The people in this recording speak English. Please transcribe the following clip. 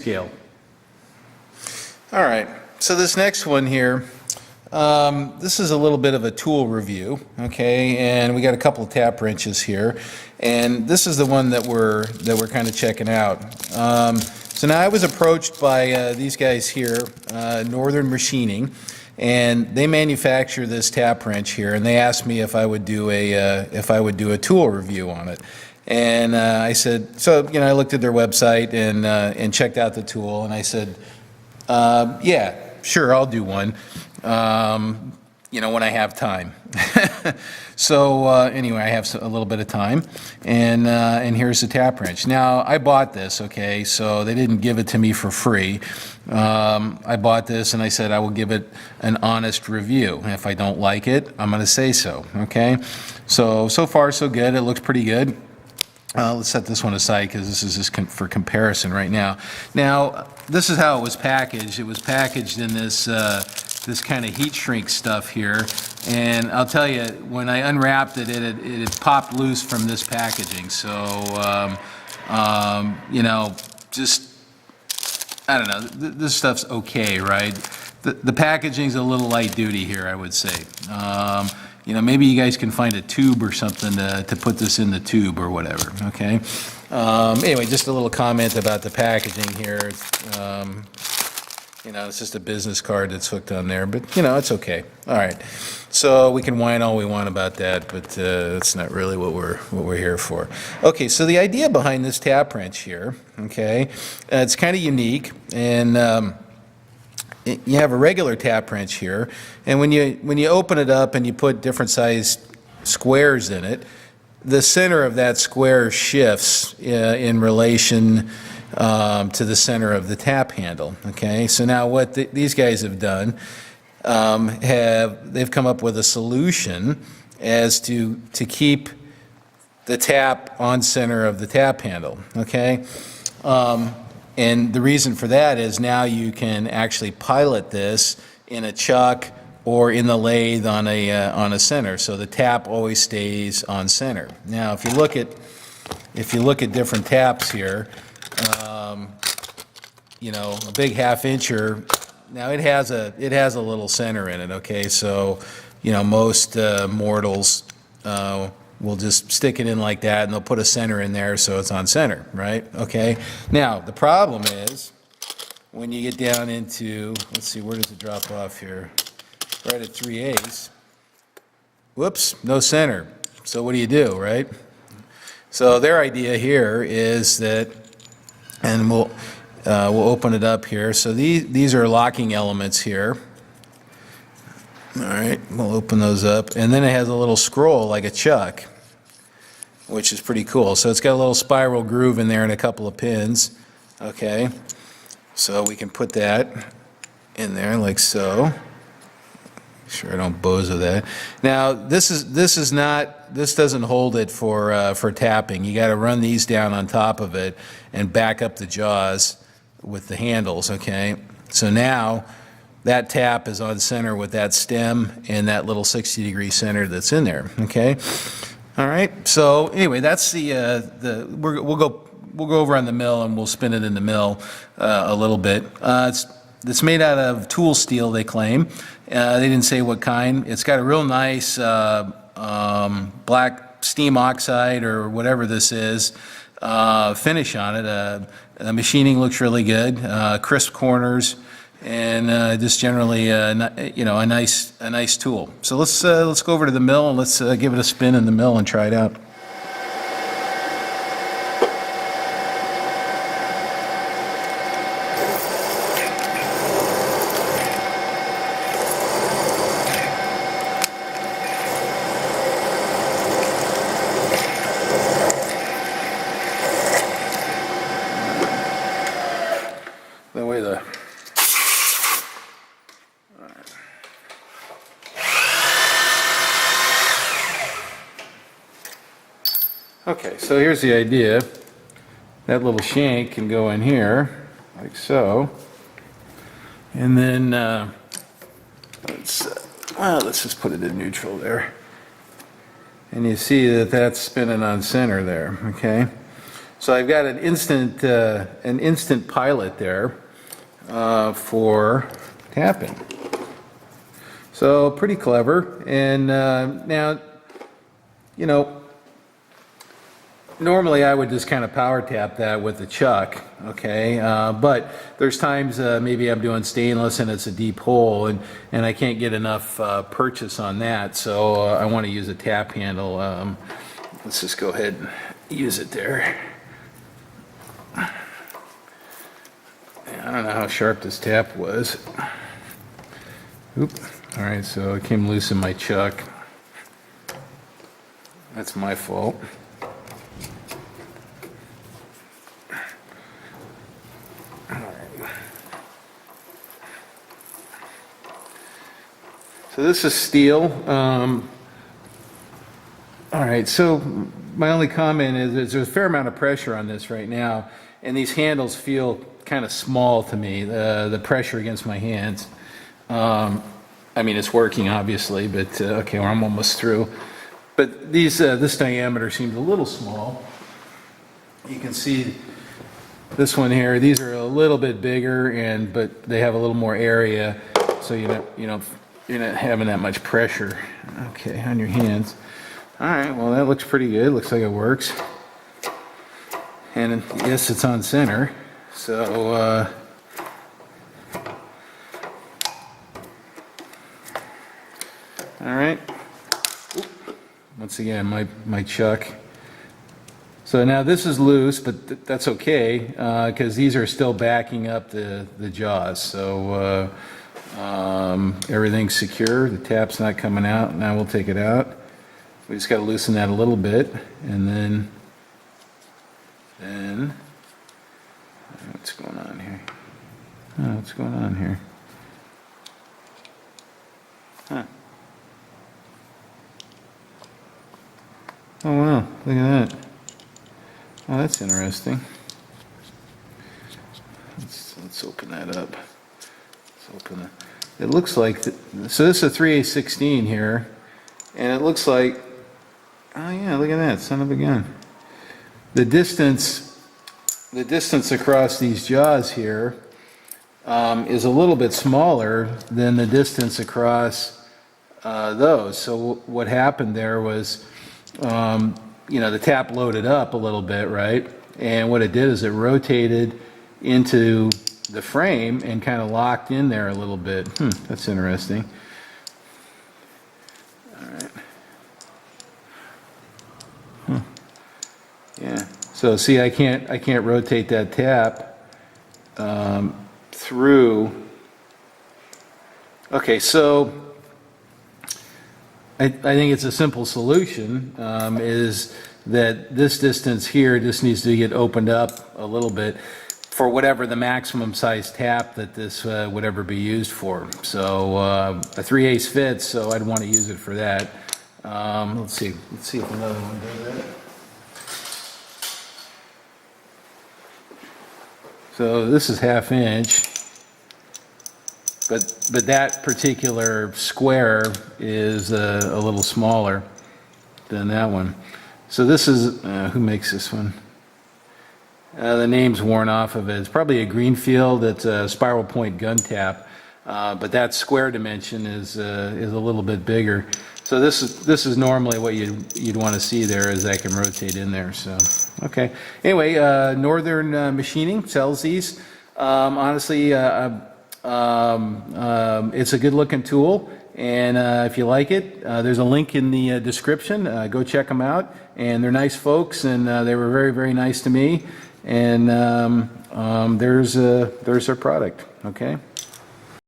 scale. All right, so this next one here, this is a little bit of a tool review, okay, and we got a couple of tap wrenches here, and this is the one that we're kind of checking out. So now I was approached by these guys here, Northern Machinging, and they manufacture this tap wrench here, and they asked me if I would do a tool review on it. And I said, so, you know, I looked at their website and checked out the tool, and I said, yeah, sure, I'll do one, you know, when I have time. So anyway, I have a little bit of time, and here's the tap wrench. Now, I bought this, okay, so they didn't give it to me for free. I bought this, and I said I will give it an honest review. If I don't like it, I'm going to say so, okay? So far, so good. It looks pretty good. Let's set this one aside because this is just for comparison right now. Now, this is how it was packaged. It was packaged in this this kind of heat shrink stuff here, and I'll tell you, when I unwrapped it, it had popped loose from this packaging. So, you know, just, I don't know, this stuff's okay, right? The packaging's a little light duty here, I would say. You know, maybe you guys can find a tube or something to put this in the tube or whatever, okay? Anyway, just a little comment about the packaging here. You know, it's just a business card that's hooked on there, but, you know, it's okay. All right. So we can whine all we want about that, but that's not really what we're here for. Okay, so the idea behind this tap wrench here, okay, it's kind of unique, and you have a regular tap wrench here, and when you open it up and you put different sized squares in it, the center of that square shifts in relation to the center of the tap handle. Okay, so now what these guys have done, they've come up with a solution as to keep the tap on center of the tap handle. Okay. And the reason for that is now you can actually pilot this in a chuck or in the lathe on a center, so the tap always stays on center. Now, if you look at different taps here, you know, a big half-incher. Now it has a little center in it. Okay, so you know most mortals we'll just stick it in like that, and they'll put a center in there so it's on center, right? Okay. Now, the problem is when you get down into, let's see, where does it drop off here? Right at 3/8. Whoops, no center. So what do, right? So their idea here is that, and we'll open it up here. So these are locking elements here. All right, we'll open those up, and then it has a little scroll like a chuck, which is pretty cool. So it's got a little spiral groove in there and a couple of pins. Okay, so we can put that in there like so. Make sure I don't bozo that. Now this doesn't hold it for tapping. You got to run these down on top of it and back up the jaws with the handles. Okay, so now that tap is on center with that stem and that little 60-degree center that's in there. Okay. All right. So anyway, that's we'll go over on the mill and we'll spin it in the mill a little bit. It's made out of tool steel, they claim. They didn't say what kind. It's got a real nice black steam oxide or whatever this is finish on it. The machining looks really good, crisp corners, and just generally, you know, a nice tool. So let's go over to the mill and let's give it a spin in the mill and try it out. The way the Okay, so here's the idea. That little shank can go in here, like so. And then, let's just put it in neutral there. And you see that that's spinning on center there, okay? So I've got an instant pilot there for tapping. So pretty clever. And now, you know, normally I would just kind of power tap that with the chuck, okay? But there's times maybe I'm doing stainless and it's a deep hole and I can't get enough purchase on that, so I want to use a tap handle. Let's just go ahead and use it there. I don't know how sharp this tap was. Oop. All right, so it came loose in my chuck. That's my fault. All right. So this is steel. All right, so my only comment is there's a fair amount of pressure on this right now, and these handles feel kind of small to me, the pressure against my hands. I mean, it's working obviously, but okay, well, I'm almost through. But these, this diameter seems a little small. You can see this one here, these are a little bit bigger, but they have a little more area, so you're not having that much pressure, okay, on your hands. All right, well, that looks pretty good. Looks like it works. And yes, it's on center. So, all right. Once again, my chuck. So now this is loose, but that's okay, because these are still backing up the jaws. So everything's secure. The tap's not coming out. Now we'll take it out. We just got to loosen that a little bit, and then what's going on here? Oh, what's going on here? Huh. Oh wow, look at that. Oh, that's interesting. Let's open that up. Let's open it. It looks like, so this is a 3/16 here, and it looks like, oh yeah, look at that, son of a gun. The distance across these jaws here is a little bit smaller than the distance across those. So what happened there was, the tap loaded up a little bit, right? And what it did is it rotated into the frame and kind of locked in there a little bit. That's interesting. All right. Yeah. So see, I can't rotate that tap through. Okay, so I think it's a simple solution, is that this distance here just needs to get opened up a little bit for whatever the maximum size tap that this would ever be used for. So a 3/8 fits, so I'd want to use it for that. Let's see if another one does that. So this is 1/2 inch, but that particular square is a little smaller than that one. So this is, who makes this one? The name's worn off of it. It's probably a Greenfield. It's a spiral point gun tap, but that square dimension is a little bit bigger. So this is normally what you'd want to see there, as that can rotate in there. So okay. Anyway, Northern Machining sells these. Honestly, it's a good looking tool, and if you like it, there's a link in the description. Go check them out, and they're nice folks, and they were very, very nice to me. And there's their product. Okay.